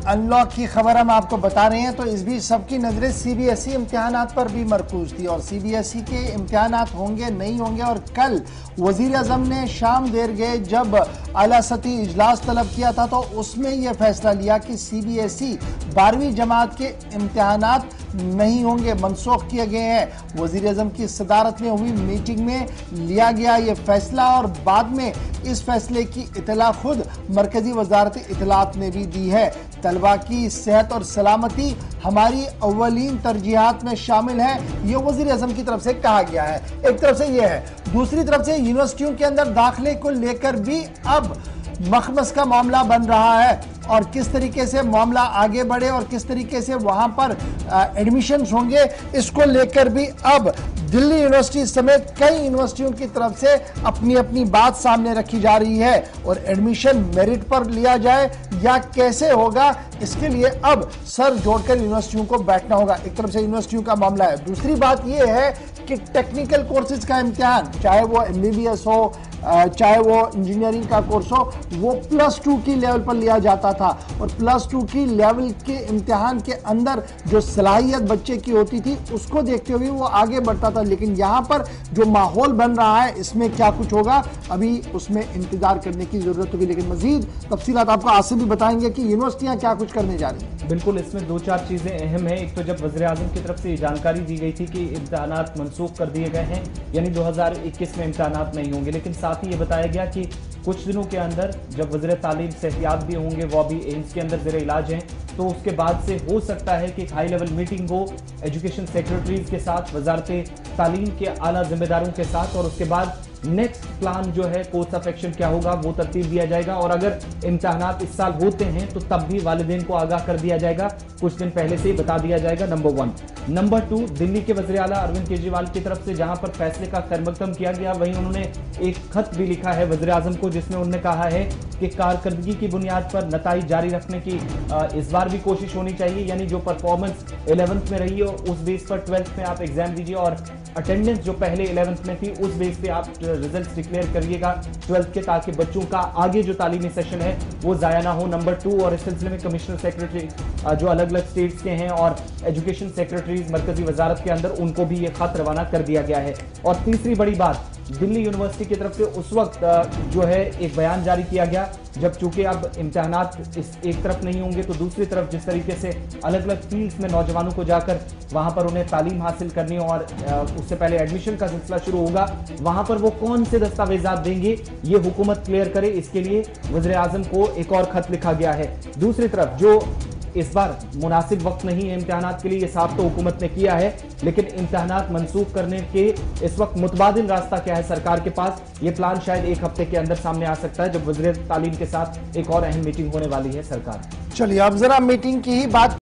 Unlock की खबर हम आपको बता रहे हैं, तो इस बीच सबकी नजरें सीबीएसई इम्तिहानात पर भी मरकूज थी और सीबीएसई के इम्तिहानात होंगे नहीं होंगे। और कल वजीर आजम ने शाम देर गए जब आला सती इजलास तलब किया था तो उसमें यह फैसला लिया कि सीबीएसई 12वीं जमात के इम्तिहानात नहीं होंगे, मनसूख किए गए हैं। वजीर आजम की सदारत में हुई मीटिंग में लिया गया ये फैसला और बाद में इस फैसले की इतला खुद मरकजी वजारत इतलात ने भी दी है। तलबा की सेहत और सलामती हमारी अव्वलीन तरजीहात में शामिल है, ये वजीर आजम की तरफ से कहा गया है। एक तरफ से ये है, दूसरी तरफ से यूनिवर्सिटियों के अंदर दाखिले को लेकर भी अब मखमस का मामला बन रहा है और किस तरीके से मामला आगे बढ़े और किस तरीके से वहां पर एडमिशन होंगे, इसको लेकर भी अब दिल्ली यूनिवर्सिटी समेत कई यूनिवर्सिटियों की तरफ से अपनी अपनी बात सामने रखी जा रही है। और एडमिशन मेरिट पर लिया जाए या कैसे होगा, इसके लिए अब सर जोड़कर यूनिवर्सिटियों को बैठना होगा। एक तरफ से यूनिवर्सिटियों का मामला है, दूसरी बात यह है कि टेक्निकल कोर्सेज का इम्तिहान, चाहे वो एमबीबीएस हो चाहे वो इंजीनियरिंग का कोर्स हो, वो +2 की लेवल पर लिया जाता था और +2 की लेवल के इम्तिहान के अंदर जो सलाहियत बच्चे की होती थी उसको देखते हुए वो आगे बढ़ता था। लेकिन यहाँ पर जो माहौल बन रहा है इसमें क्या कुछ होगा, अभी उसमें इंतजार करने की जरूरत होगी। लेकिन मजीद तफसीलात आपको आसिफ भी बताएंगे कि यूनिवर्सिटियां क्या कुछ करने जा रही हैं। बिल्कुल, इसमें 2-4 चीजें अहम है। एक तो जब वज़ीर आज़म की तरफ से जानकारी दी गई थी कि इम्तिहानात मनसूख कर दिए गए हैं, यानी 2021 में इम्तिहानात नहीं होंगे, लेकिन साथ ही ये बताया गया कि कुछ दिनों के अंदर जब वज़ीर तालीम सेहतियात भी होंगे, वो अभी एम्स के अंदर ज़ेर इलाज हैं, तो उसके बाद से हो सकता है कि एक हाई लेवल मीटिंग हो एजुकेशन सेक्रेटरीज के साथ, वजारत तालीम के आला जिम्मेदारों के साथ, और उसके बाद नेक्स्ट प्लान जो है कोर्स ऑफ एक्शन क्या होगा वो तरतीब दिया जाएगा। और अगर इम्तिहानात इस साल होते हैं तो तब भी वालिदैन को आगाह कर दिया जाएगा, कुछ दिन पहले से ही बता दिया जाएगा। नंबर 1। नंबर 2, दिल्ली के वज़ीर आला अरविंद केजरीवाल की तरफ से जहां पर फैसले का खैरमकदम किया गया, वहीं उन्होंने एक खत भी लिखा है वज़ीर आज़म को, जिसमें उन्होंने कहा है कि कारकर्दगी की बुनियाद पर नताइज जारी रखने की इस बार भी कोशिश होनी चाहिए, यानी जो परफॉर्मेंस 11th में रही हो उस बेस पर 12th में आप एग्जाम दीजिए और अटेंडेंस जो पहले 11th में थी उस बेस पे आप रिजल्ट्स डिक्लेयर करिएगा 12th के, ताकि बच्चों का आगे जो तालीमी सेशन है वो जाया ना हो। नंबर 2, और इस सिलसिले में कमिश्नर सेक्रेटरी जो अलग अलग स्टेट्स के हैं और एजुकेशन सेक्रेटरीज मरकजी वजारत के अंदर, उनको भी ये खत रवाना कर दिया गया है। और तीसरी बड़ी बात, दिल्ली यूनिवर्सिटी की तरफ से उस वक्त जो है एक बयान जारी किया गया जब चूंकि अब इम्तिहानात इस एक तरफ नहीं होंगे तो दूसरी तरफ जिस तरीके से अलग अलग फील्ड्स में नौजवानों को जाकर वहां पर उन्हें तालीम हासिल करनी और उससे पहले एडमिशन का सिलसिला शुरू होगा, वहां पर वो कौन से दस्तावेजात देंगे ये हुकूमत क्लियर करे, इसके लिए वज़ीर आज़म को एक और खत लिखा गया है। दूसरी तरफ जो इस बार मुनासिब वक्त नहीं है इम्तिहानात के लिए, ये साफ तो हुकूमत ने किया है, लेकिन इम्तिहानात मनसूख करने के इस वक्त मुतबादिल रास्ता क्या है सरकार के पास, ये प्लान शायद एक हफ्ते के अंदर सामने आ सकता है, जब वज़ीर तालीम के साथ एक और अहम मीटिंग होने वाली है सरकार। चलिए अब जरा मीटिंग की ही बात